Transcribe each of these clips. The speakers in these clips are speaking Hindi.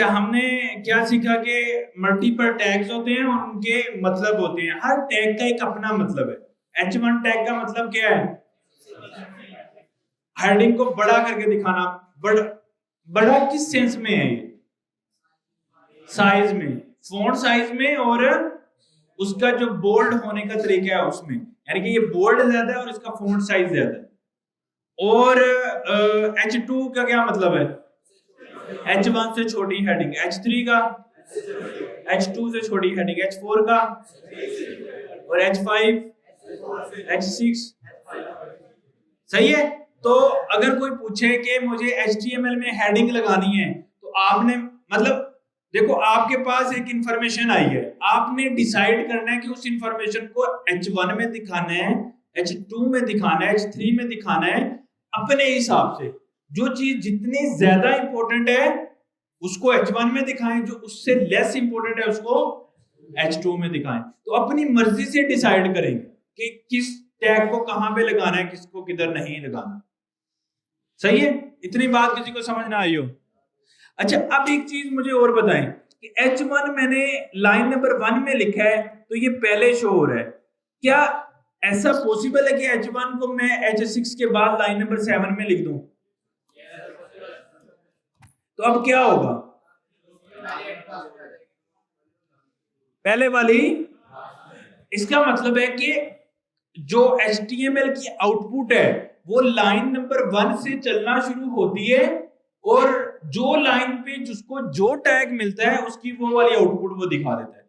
अच्छा, हमने क्या सीखा कि मल्टीपल टैग्स होते हैं और उनके मतलब होते हैं। हर टैग का एक अपना मतलब है। H1 टैग का मतलब क्या है? हेडिंग को बड़ा करके दिखाना। बड़ा किस सेंस में है? ये साइज में, फॉन्ट साइज में, और उसका जो बोल्ड होने का तरीका है उसमें। यानी कि ये बोल्ड ज्यादा है और इसका फॉन्ट साइज ज्यादा है। और H2 का क्या मतलब है? H1 से छोटी हेडिंग। H3 का? H2 से छोटी हेडिंग। H4 का? और H5, H6। सही है। तो अगर कोई पूछे कि मुझे HTML में हेडिंग लगानी है, तो आपने मतलब देखो, आपके पास एक इंफॉर्मेशन आई है, आपने डिसाइड करना है कि उस इंफॉर्मेशन को H1 में दिखाना है, H2 में दिखाना है, H3 में दिखाना है, अपने हिसाब से। जो चीज जितनी ज्यादा इंपॉर्टेंट है उसको H1 में दिखाएं, जो उससे लेस इंपॉर्टेंट है उसको H2 में दिखाएं। तो अपनी मर्जी से डिसाइड करेंगे कि किस टैग को कहां पे लगाना है, किसको किधर नहीं लगाना। सही है। इतनी बात किसी को समझ ना आई हो? अच्छा, अब एक चीज मुझे और बताएं कि H1 मैंने लाइन नंबर 1 में लिखा है तो ये पहले शो हो रहा है। क्या ऐसा पॉसिबल है कि H1 को मैं H6 के बाद लाइन नंबर 7 में लिख दूं? तो अब क्या होगा? पहले वाली। इसका मतलब है कि जो HTML की आउटपुट है वो लाइन नंबर 1 से चलना शुरू होती है, और जो लाइन पे जिसको जो टैग मिलता है उसकी वो वाली आउटपुट वो दिखा देता है।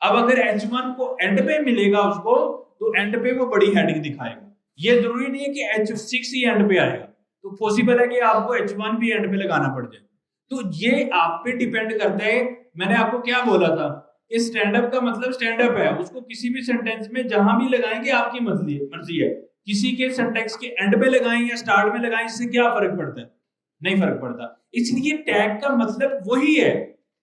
अब अगर H1 को एंड पे मिलेगा उसको, तो एंड पे वो बड़ी हेडिंग दिखाएगा। ये जरूरी नहीं है कि H6 ही एंड पे आएगा, तो पॉसिबल है कि आपको H1 भी एंड पे लगाना पड़ जाए। तो ये आप पे डिपेंड करता है। मैंने आपको क्या बोला था कि स्टैंड अप का मतलब स्टैंड अप है, उसको किसी भी सेंटेंस में जहां भी लगाएंगे आपकी मर्जी है। किसी के सेंटेंस के एंड पे लगाएं या स्टार्ट में लगाएं, इससे क्या फर्क पड़ता है? नहीं फर्क पड़ता। इसलिए टैग का मतलब वही है,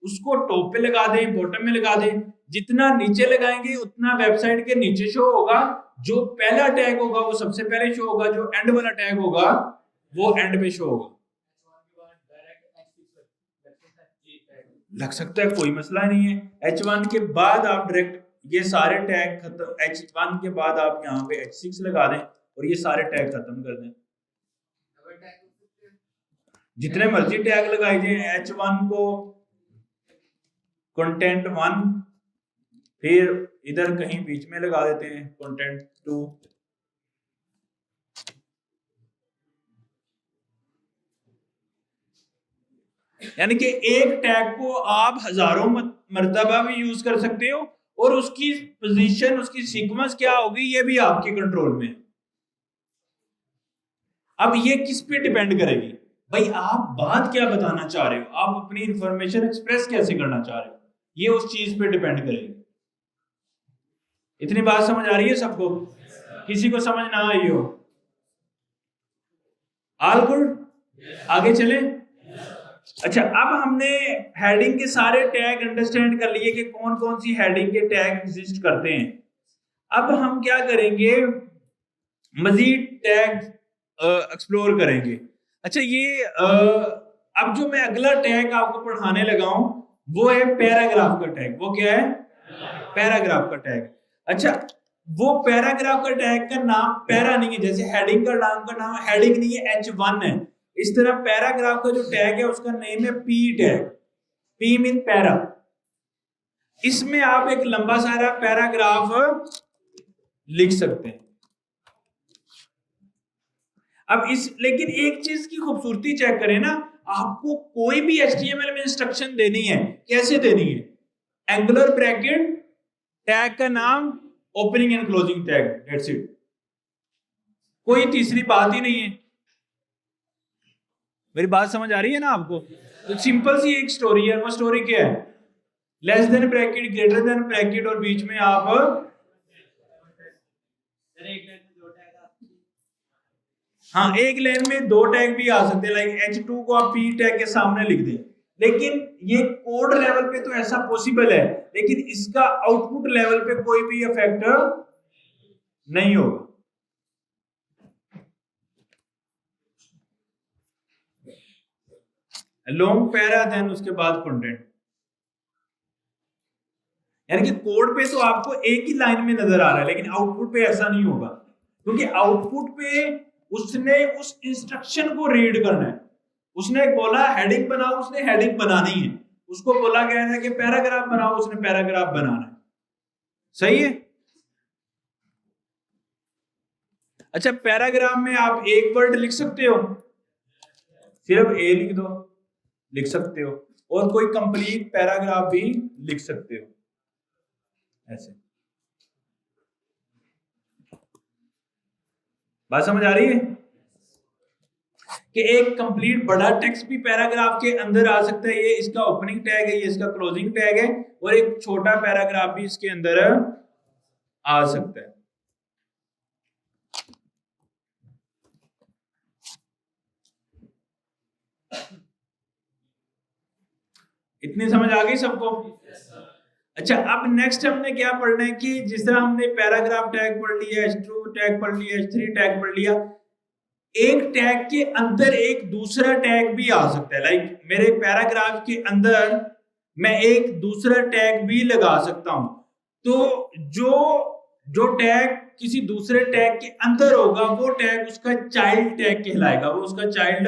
उसको टॉप पे लगा दें, बॉटम में लगा दें। जितना नीचे लगाएंगे उतना वेबसाइट के नीचे शो होगा। जो पहला टैग होगा वो सबसे पहले शो होगा, जो एंड वाला टैग होगा वो एंड पे शो होगा। लग सकता है, कोई मसला नहीं है। H1 के बाद आप डायरेक्ट ये सारे टैग खत्म, H1 के बाद आप यहाँ पे H6 लगा दें और ये सारे टैग खत्म कर दें। जितने मर्जी टैग लगाए जाए, H1 को कंटेंट 1, फिर इधर कहीं बीच में लगा देते हैं कंटेंट 2। यानी कि एक टैग को आप हजारों मर्तबा भी यूज कर सकते हो, और उसकी पोजीशन, उसकी सीक्वेंस क्या होगी ये भी आपके कंट्रोल में। अब ये किस पे डिपेंड करेगी? भाई आप बात क्या बताना चाह रहे हो, आप अपनी इंफॉर्मेशन एक्सप्रेस कैसे करना चाह रहे हो, ये उस चीज पे डिपेंड करेगी। इतनी बात समझ आ रही है सबको? किसी को समझ ना आई हो? All good? आगे चले। अच्छा, अब हमने हेडिंग के सारे टैग अंडरस्टैंड कर लिए कि कौन कौन सी हेडिंग के टैग एग्जिस्ट करते हैं। अब हम क्या करेंगे, मजीद टैग एक्सप्लोर करेंगे। अच्छा, ये अब जो मैं अगला टैग आपको पढ़ाने लगा हूं वो है पैराग्राफ का टैग। वो क्या है? पैराग्राफ का टैग। अच्छा, वो पैराग्राफ का टैग का नाम पैरा नहीं है, जैसे हेडिंग का नाम हेडिंग नहीं है, H1 है। इस तरह पैराग्राफ का जो टैग है उसका नेम है P tag. P mean para. इसमें आप एक लंबा सारा पैराग्राफ लिख सकते हैं। अब लेकिन एक चीज की खूबसूरती चेक करें ना, आपको कोई भी HTML में इंस्ट्रक्शन देनी है, कैसे देनी है? एंगुलर ब्रैकेट, टैग का नाम, opening and closing tag, that's it. कोई तीसरी बात ही नहीं है। मेरी बात समझ आ रही है ना आपको? तो सिंपल सी एक स्टोरी है। वो स्टोरी क्या है? Less than bracket, greater than bracket, और बीच में आप हाँ, एक लाइन में 2 टैग भी आ सकते हैं। लाइक H2 को आप P टैग के सामने लिख दें। लेकिन ये कोड लेवल पे तो ऐसा पॉसिबल है, लेकिन इसका आउटपुट लेवल पे कोई भी इफेक्ट नहीं होगा। लॉन्ग पैरा देन उसके बाद कंटेंट। यानी कि कोड पे तो आपको एक ही लाइन में नजर आ रहा है, लेकिन आउटपुट पे ऐसा नहीं होगा, क्योंकि आउटपुट पे उसने उस इंस्ट्रक्शन को रीड करना है। उसने बोला हेडिंग बनाओ, उसने हेडिंग बनानी है। उसको बोला गया है कि पैराग्राफ बनाओ, उसने पैराग्राफ बनाना है। सही है। अच्छा, पैराग्राफ में आप एक वर्ड लिख सकते हो, सिर्फ ए लिख दो, लिख सकते हो, और कोई कंप्लीट पैराग्राफ भी लिख सकते हो ऐसे। बात समझ आ रही है कि एक कंप्लीट बड़ा टेक्स्ट भी पैराग्राफ के अंदर आ सकता है। ये इसका ओपनिंग टैग है, ये इसका क्लोजिंग टैग है, और एक छोटा पैराग्राफ भी इसके अंदर आ सकता है। इतनी समझ आ गई सबको? अच्छा, अब नेक्स्ट हमने क्या पढ़ना है कि जिस तरह हमने पैराग्राफ टैग पढ़ लिया, H2 टैग पढ़ लिया, H3 टैग पढ़ लिया, एक टैग के अंदर एक दूसरा टैग भी आ सकता है। लाइक मेरे पैराग्राफ के अंदर मैं एक दूसरा टैग भी लगा सकता हूं। तो जो टैग किसी दूसरे टैग के अंदर होगा वो टैग उसका चाइल्ड टैग कहलाएगा, वो उसका चाइल्ड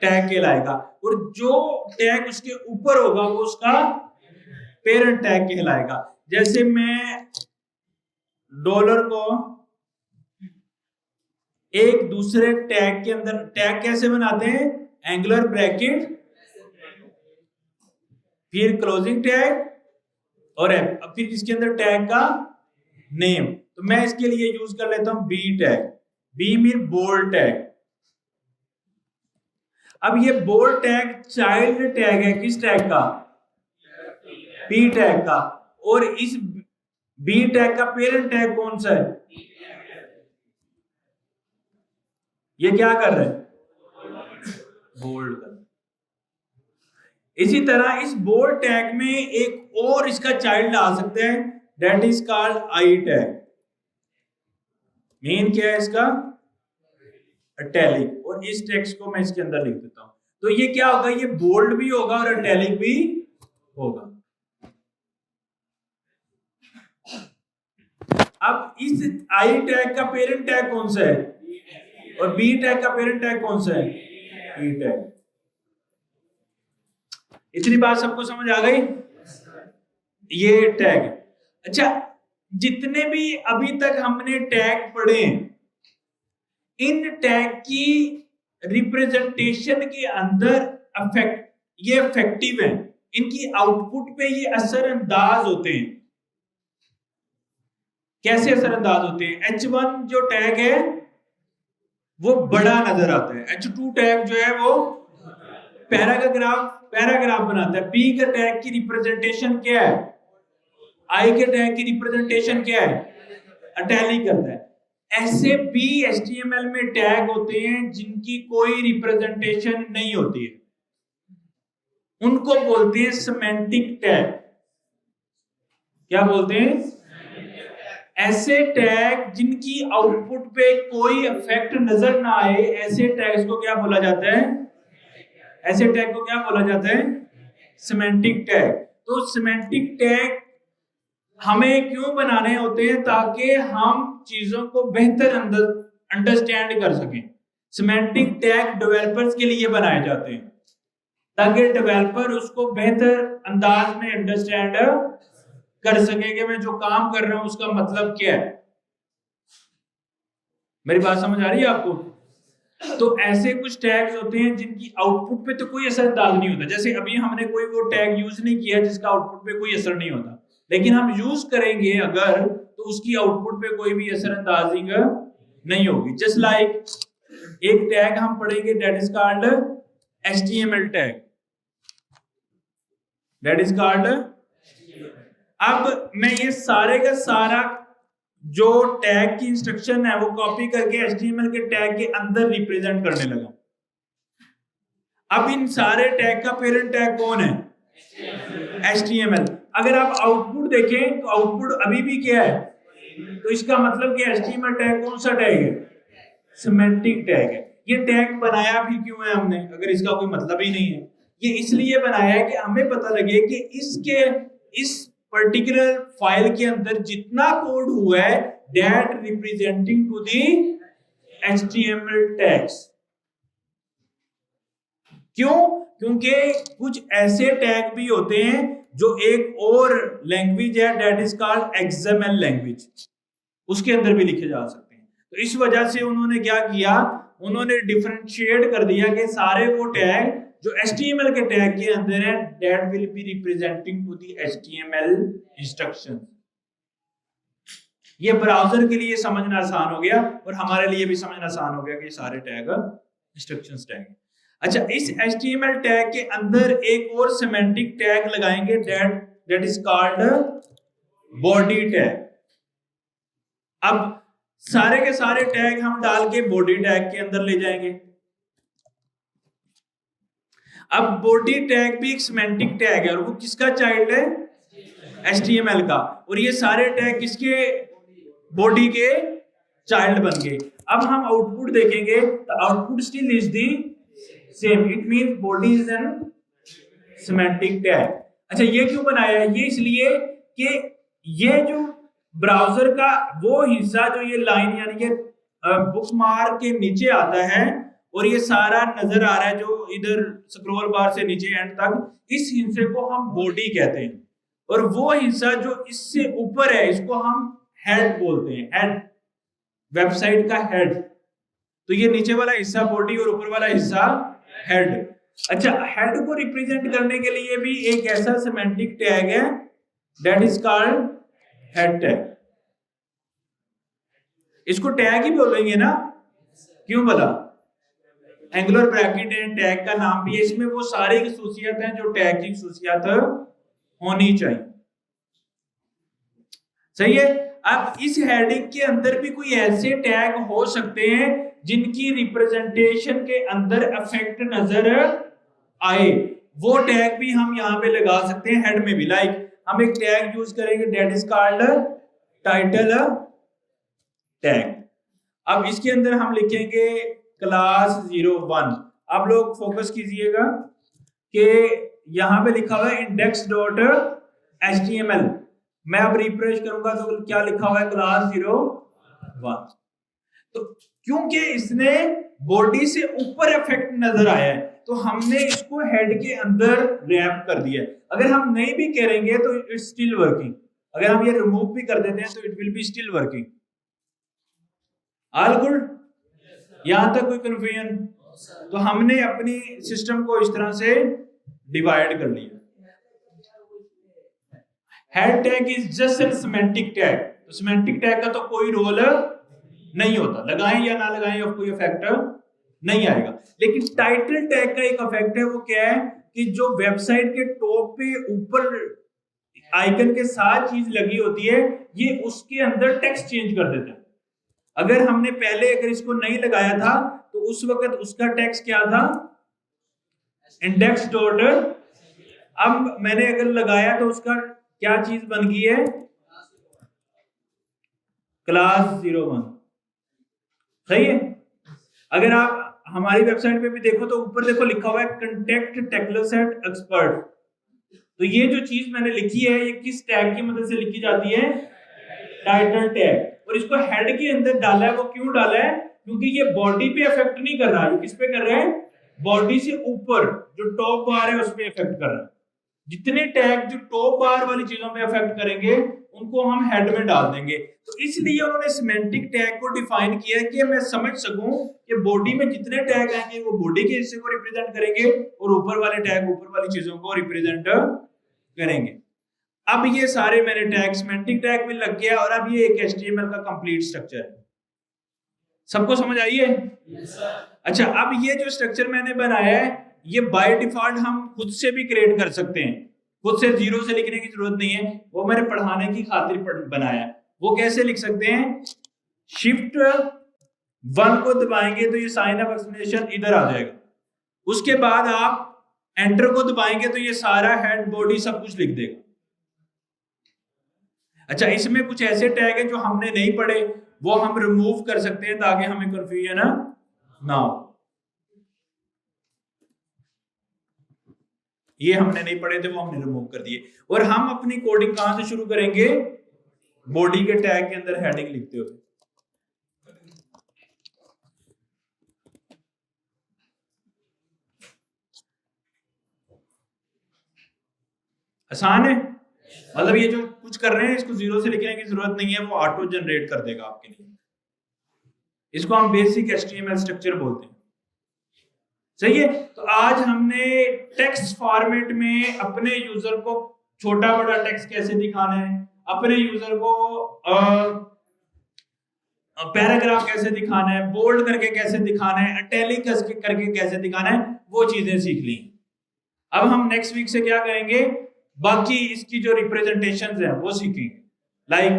टैग कहलाएगा, और जो टैग उसके ऊपर होगा वो उसका पेरेंट टैग कहलाएगा। जैसे मैं डॉलर को एक दूसरे टैग के अंदर, टैग कैसे बनाते हैं? एंगुलर ब्रैकेट, फिर क्लोजिंग टैग, और अब फिर इसके अंदर टैग का नेम। तो मैं इसके लिए यूज कर लेता हूं B tag. B mean bold tag. अब ये बोल्ड टैग चाइल्ड टैग है किस टैग का? पी टैग का। और इस बी टैग का पेरेंट टैग कौन सा है? ये क्या कर रहे हैं? बोल्ड कर। इसी तरह इस बोल्ड टैग में एक और इसका चाइल्ड आ सकता है, that is called I tag. Main क्या है इसका? इटैलिक। और इस टेक्स्ट को मैं इसके अंदर लिख देता हूं, तो ये क्या होगा? ये बोल्ड भी होगा और इटैलिक भी होगा। अब इस आई टैग का पेरेंट टैग कौन सा है, और बी टैग का पेरेंट टैग कौन सा है? ई टैग। इतनी बात सबको समझ आ गई? ये टैग। अच्छा, जितने भी अभी तक हमने टैग पढ़े, इन टैग की रिप्रेजेंटेशन के अंदर ये इफेक्टिव है, इनकी आउटपुट पे ये असरअंदाज होते हैं। कैसे असरअंदाज होते हैं? H1 जो टैग है वो बड़ा नजर आता है, H2 टैग जो है वो पैराग्राफ बनाता है। P के टैग की रिप्रेजेंटेशन क्या है? I के टैग की रिप्रेजेंटेशन क्या है? इटैलिक करता है। ऐसे भी HTML में टैग होते हैं जिनकी कोई रिप्रेजेंटेशन नहीं होती है, उनको बोलते हैं सिमेंटिक टैग। क्या बोलते हैं? ऐसे टैग जिनकी आउटपुट पे कोई इफेक्ट नजर ना आए, ऐसे टैग्स को क्या बोला जाता है? ऐसे टैग को क्या बोला जाता है? Semantic tag. तो सिमेंटिक टैग हमें क्यों बनाने होते हैं? ताकि हम चीजों को बेहतर अंडरस्टैंड कर सकें। सिमेंटिक टैग डेवलपर्स के लिए बनाए जाते हैं ताकि डेवलपर उसको बेहतर अंदाज में अंडरस्टैंड कर सके कि मैं जो काम कर रहा हूं उसका मतलब क्या है। मेरी बात समझ आ रही है आपको? तो ऐसे कुछ टैग्स होते हैं जिनकी आउटपुट पे तो कोई असर अंदाज नहीं होता। जैसे अभी हमने कोई वो टैग यूज नहीं किया जिसका आउटपुट पे कोई असर नहीं होता, लेकिन हम यूज करेंगे अगर, तो उसकी आउटपुट पे कोई भी असर अंदाजी नहीं होगी। जस्ट लाइक एक टैग हम पढ़ेंगे, that is called HTML tag. That is called. अब मैं ये सारे का सारा जो टैग की इंस्ट्रक्शन है वो कॉपी करके HTML के टैग के अंदर रिप्रेजेंट करने लगा। अब इन सारे टैग का पेरेंट टैग कौन है? HTML। अगर आप आउटपुट देखें तो आउटपुट अभी भी क्या है? तो इसका मतलब कि HTML टैग कौन सा टैग है? सिमेंटिक टैग है। ये टैग बनाया भी क्यों है हमने, अगर इसका कोई मतलब ही नहीं है? ये इसलिए बनाया है कि हमें पता लगे कि इस पर्टिकुलर फाइल के अंदर जितना कोड हुआ है that representing to the HTML tags. क्यों? क्योंकि कुछ ऐसे टैग भी होते हैं जो एक और लैंग्वेज है that is called XML language, उसके अंदर भी लिखे जा सकते हैं। तो इस वजह से उन्होंने क्या किया, उन्होंने डिफरेंशिएट कर दिया कि सारे वो टैग जो HTML के टैग के अंदर है that will be representing two the HTML instruction. ये ब्राउजर के लिए समझना आसान हो गया और हमारे लिए भी समझना आसान हो गया कि सारे टैग इंस्ट्रक्शंस टैग। अच्छा, इस HTML टैग के अंदर एक और सिमेंटिक टैग लगाएंगे that is called body tag. अब सारे के सारे टैग हम डाल के बॉडी टैग के अंदर ले जाएंगे। अब बॉडी टैग भी एक सिमेंटिक टैग है और वो किसका चाइल्ड है? HTML का। और ये सारे टैग किसके? बॉडी के चाइल्ड बन गए। अब हम आउटपुट देखेंगे तो output still is the same, it means body is an semantic tag. अच्छा, ये क्यों बनाया है? ये इसलिए कि ये जो ब्राउजर का वो हिस्सा जो ये लाइन यानी ये बुकमार्क के नीचे आता है और ये सारा नजर आ रहा है जो इधर स्क्रॉल बार से नीचे एंड तक, इस हिस्से को हम बॉडी कहते हैं। और वो हिस्सा जो इससे ऊपर है इसको हम हेड बोलते हैं, हेड, वेबसाइट का हेड। तो ये नीचे वाला हिस्सा बॉडी और ऊपर वाला हिस्सा हेड। अच्छा, हेड को रिप्रेजेंट करने के लिए भी एक ऐसा सिमेंटिक टैग है that is called head tag. इसको टैग ही बोलेंगे ना, क्यों बोला? एंगुलर ब्रैकेट एंड टैग का नाम भी है, इसमें वो सारी खसूसियत हैं जो टैग की खसूसियत होनी चाहिए। सही है। अब इस हेडिंग के अंदर भी कोई ऐसे टैग हो सकते हैं जिनकी रिप्रेजेंटेशन के अंदर इफेक्ट नजर आए, वो टैग भी हम यहाँ पे लगा सकते हैं हेड में भी। लाइक हम एक टैग यूज करेंगे that is called title tag. अब इसके अंदर हम लिखेंगे क्लास 01। आप लोग फोकस कीजिएगा कि यहाँ पे लिखा हुआ है index.html। मैं अब रिफ्रेश करूंगा तो क्या लिखा हुआ है? क्लास 01। तो क्योंकि इसने बॉडी से ऊपर इफेक्ट नजर आया है तो हमने इसको हेड के अंदर रैप कर दिया। अगर हम नहीं भी करेंगे तो इट्स स्टिल वर्किंग। अगर हम ये रिमूव भी कर देते हैं तो it will be still working. All good? यहां तक कोई कंफ्यूजन? तो हमने अपनी सिस्टम को इस तरह से डिवाइड कर लिया। Head tag is just an semantic tag. तो सिमेंटिक टैग का तो कोई रोल नहीं होता, लगाएं या ना लगाएं अब कोई इफेक्ट नहीं आएगा। लेकिन टाइटल टैग का एक इफेक्ट है, वो क्या है कि जो वेबसाइट के टॉप पे ऊपर आइकन के साथ चीज लगी होती है ये उसके अंदर टेक्स्ट चेंज कर देता है। अगर हमने पहले अगर इसको नहीं लगाया था तो उस वक्त उसका टेक्स्ट क्या था? Index dot. अब मैंने अगर लगाया तो उसका क्या चीज बन गई है? क्लास 01। सही है। अगर आप हमारी वेबसाइट पे भी देखो तो ऊपर देखो लिखा हुआ है कंटेक्ट टेक्नोसेट एक्सपर्ट। तो ये जो चीज मैंने लिखी है ये किस टैग की मदद से लिखी जाती है? Title tag. और इसको हेड के अंदर डाला है। वो क्यों डाला है? क्योंकि ये बॉडी पे इफेक्ट नहीं कर रहा है। किस पे कर रहा है? बॉडी से ऊपर जो टॉप बार है उस पे इफेक्ट कर रहा है। जितने टैग जो टॉप बार वाली चीजों पे इफेक्ट करेंगे उनको हम हेड में डाल देंगे। तो इसलिए उन्होंने सिमेंटिक टैग को डिफाइन किया है कि मैं समझ सकूं कि बॉडी में जितने टैग आएंगे वो बॉडी के हिस्से को रिप्रेजेंट करेंगे और ऊपर वाले टैग ऊपर वाली चीजों को रिप्रेजेंट करेंगे। अब ये सारे मेरे टैग सिमेंटिक टैग में लग गया और अब ये एक HTML का कंप्लीट स्ट्रक्चर है। सबको समझ आई है? yes, अच्छा, अब ये जो स्ट्रक्चर मैंने बनाया है ये बाय डिफॉल्ट हम खुद से भी क्रिएट कर सकते हैं। खुद से जीरो से लिखने की जरूरत नहीं है, वो मैंने पढ़ाने की खातिर बनाया है। वो कैसे लिख सकते हैं? शिफ्ट 1 को दबाएंगे तो ये साइन ऑफ एक्सप्लेनेशन इधर आ जाएगा। उसके बाद आप एंटर को दबाएंगे तो ये सारा हेड बॉडी सब कुछ लिख देगा। अच्छा, इसमें कुछ ऐसे टैग हैं जो हमने नहीं पढ़े, वो हम रिमूव कर सकते हैं ताकि हमें कंफ्यूजन ना हो। ये हमने नहीं पढ़े थे, वो हमने रिमूव कर दिए। और हम अपनी कोडिंग कहां से शुरू करेंगे? बॉडी के टैग के अंदर हेडिंग लिखते हुए। आसान है, मतलब ये जो कुछ कर रहे हैं इसको जीरो से लिखने की जरूरत नहीं है, वो ऑटो जनरेट कर देगा आपके लिए। इसको हम बेसिक एचटीएमएल स्ट्रक्चर बोलते हैं। सही है। तो आज हमने टेक्स्ट फॉर्मेट में अपने यूजर को छोटा बड़ा टेक्स्ट कैसे दिखाना है, अपने यूजर को पैराग्राफ कैसे दिखाना है, बोल्ड करके कैसे दिखाना है, इटैलिक करके कैसे दिखाना है, वो चीजें सीख ली। अब हम नेक्स्ट वीक से क्या करेंगे, बाकी इसकी जो रिप्रेजेंटेशंस हैं वो सीखेंगे। लाइक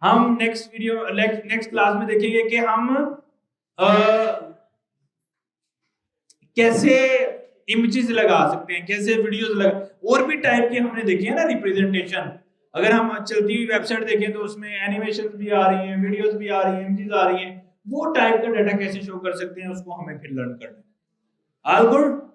हम नेक्स्ट क्लास में देखेंगे कि हम कैसे इमेजेस लगा सकते हैं, कैसे वीडियोस लगा, और भी टाइप के हमने देखे हैं ना रिप्रेजेंटेशन। अगर हम चलती हुई वेबसाइट देखें तो उसमें एनिमेशंस भी आ रही हैं, वीडियोस भी आ रही हैं, इमेजेस आ रही हैं, वो टाइप का डाटा कैसे शो कर सकते हैं उसको हमें फिर लर्न करना है। All good.